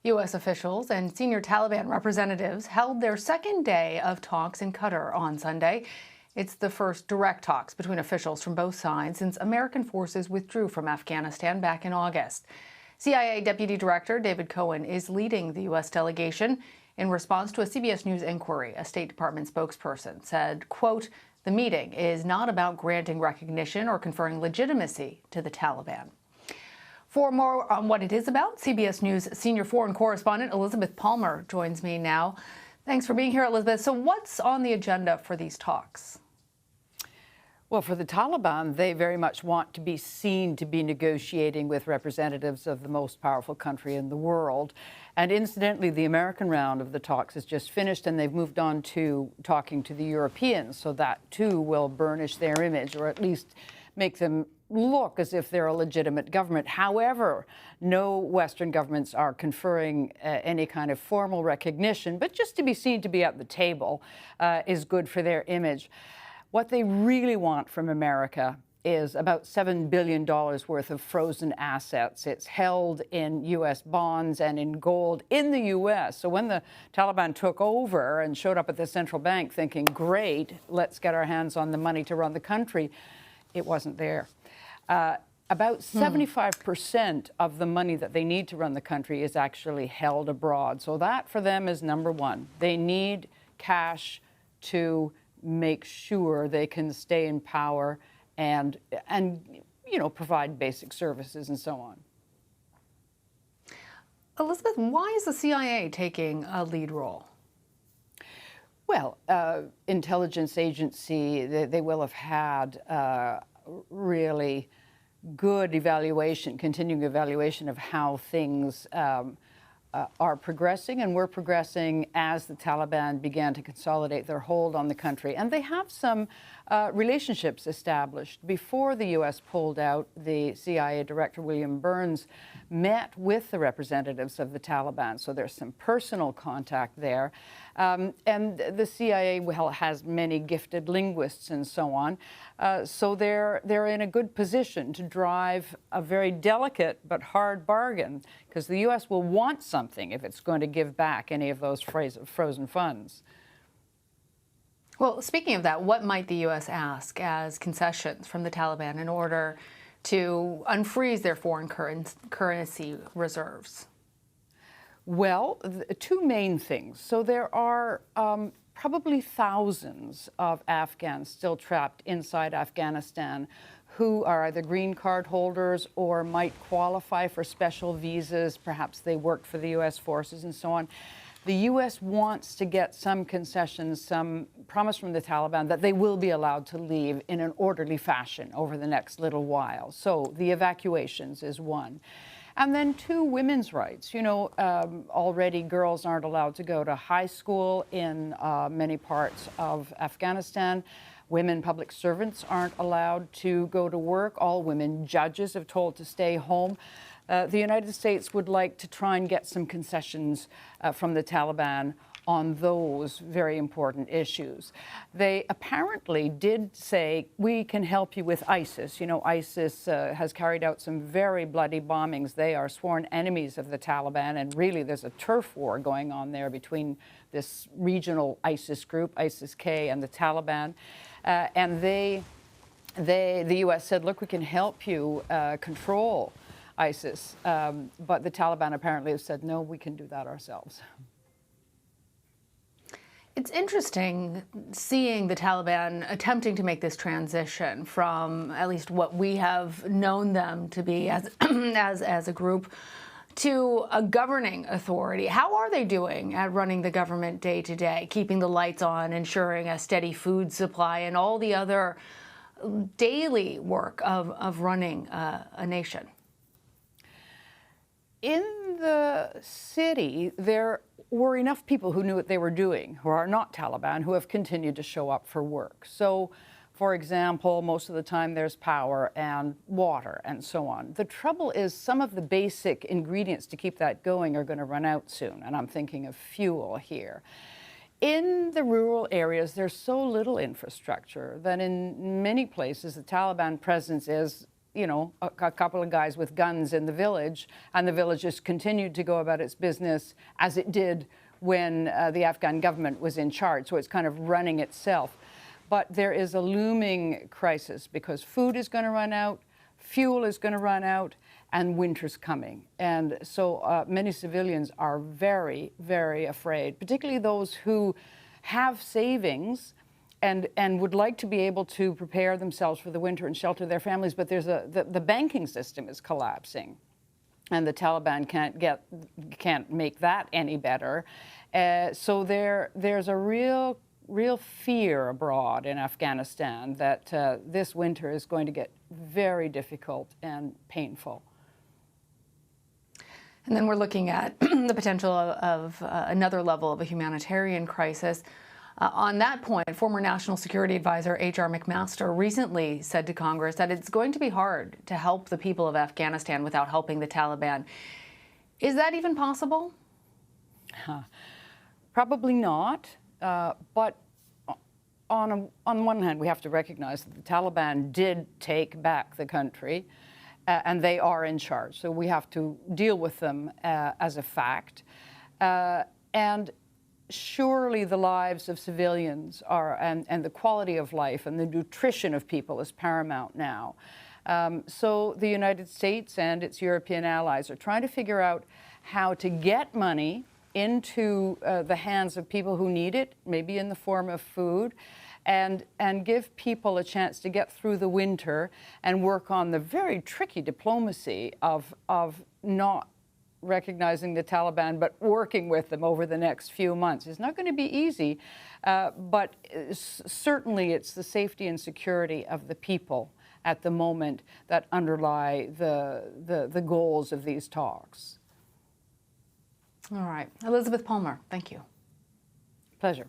U.S. officials and senior Taliban representatives held their second day of talks in Qatar on Sunday. It's the first direct talks between officials from both sides since American forces withdrew from Afghanistan back in August. CIA Deputy Director David Cohen is leading the U.S. delegation. In response to a CBS News inquiry, a State Department spokesperson said, quote, "The meeting is not about granting recognition or conferring legitimacy to the Taliban." For more on what it is about, CBS News senior foreign correspondent Elizabeth Palmer joins me now. Thanks for being here, Elizabeth. So what's on the agenda for these talks? Well, for the Taliban, they very much want to be seen to be negotiating with representatives of the most powerful country in the world. And incidentally, the American round of the talks is just finished, and they've moved on to talking to the Europeans. So that, too, will burnish their image, or at least make them look as if they're a legitimate government. However, no Western governments are conferring any kind of formal recognition, but just to be seen to be at the table is good for their image. What they really want from America is about $7 billion worth of frozen assets. It's held in U.S. bonds and in gold in the U.S. So when the Taliban took over and showed up at the central bank thinking, great, let's get our hands on the money to run the country, it wasn't there. About 75% of the money that they need to run the country is actually held abroad. So that for them is number one. They need cash to make sure they can stay in power and provide basic services and so on. Elizabeth, why is the CIA taking a lead role? Well, intelligence agency, they will have had really good evaluation, continuing evaluation of how things are progressing, and were progressing as the Taliban began to consolidate their hold on the country. And they have some relationships established. Before the U.S. pulled out, the CIA Director William Burns met with the representatives of the Taliban. So there's some personal contact there. And the CIA has many gifted linguists and so on. So they're in a good position to drive a very delicate but hard bargain, because the U.S. will want something if it's going to give back any of those frozen funds. Well, speaking of that, what might the U.S. ask as concessions from the Taliban in order to unfreeze their foreign currency reserves? Well, two main things. So there are probably thousands of Afghans still trapped inside Afghanistan who are either green card holders or might qualify for special visas. Perhaps they worked for the U.S. forces and so on. The U.S. wants to get some concessions, some promise from the Taliban that they will be allowed to leave in an orderly fashion over the next little while. So the evacuations is one. And then two, women's rights. Already girls aren't allowed to go to high school in many parts of Afghanistan. Women public servants aren't allowed to go to work. All women judges are told to stay home. The United States would like to try and get some concessions from the Taliban on those very important issues. They apparently did say, we can help you with ISIS. ISIS has carried out some very bloody bombings. They are sworn enemies of the Taliban, and really there's a turf war going on there between this regional ISIS group, ISIS-K, and the Taliban. And the U.S. said, look, we can help you control ISIS. But the Taliban apparently have said, no, we can do that ourselves. It's interesting seeing the Taliban attempting to make this transition from at least what we have known them to be as a group to a governing authority. How are they doing at running the government day to day, keeping the lights on, ensuring a steady food supply, and all the other daily work of running a nation? In the city, there were enough people who knew what they were doing, who are not Taliban, who have continued to show up for work. So, for example, most of the time there's power and water and so on. The trouble is some of the basic ingredients to keep that going are going to run out soon, and I'm thinking of fuel here. In the rural areas, there's so little infrastructure that in many places the Taliban presence is you know, a couple of guys with guns in the village, and the village just continued to go about its business as it did when the Afghan government was in charge. So it's kind of running itself. But there is a looming crisis because food is going to run out, fuel is going to run out, and winter's coming. And so many civilians are very, very afraid, particularly those who have savings and would like to be able to prepare themselves for the winter and shelter their families, but there's the banking system is collapsing, and the Taliban can't make that any better. So there's a real fear abroad in Afghanistan that this winter is going to get very difficult and painful. And then we're looking at the potential of another level of a humanitarian crisis. On that point, former National Security Advisor H.R. McMaster recently said to Congress that it's going to be hard to help the people of Afghanistan without helping the Taliban. Is that even possible? Probably not. But on one hand, we have to recognize that the Taliban did take back the country, and they are in charge. So we have to deal with them as a fact. And surely the lives of civilians and the quality of life and the nutrition of people is paramount now. So the United States and its European allies are trying to figure out how to get money into the hands of people who need it, maybe in the form of food, and give people a chance to get through the winter and work on the very tricky diplomacy of not recognizing the Taliban, but working with them over the next few months. It's not going to be easy, but certainly it's the safety and security of the people at the moment that underlie the goals of these talks. All right. Elizabeth Palmer, thank you. Pleasure.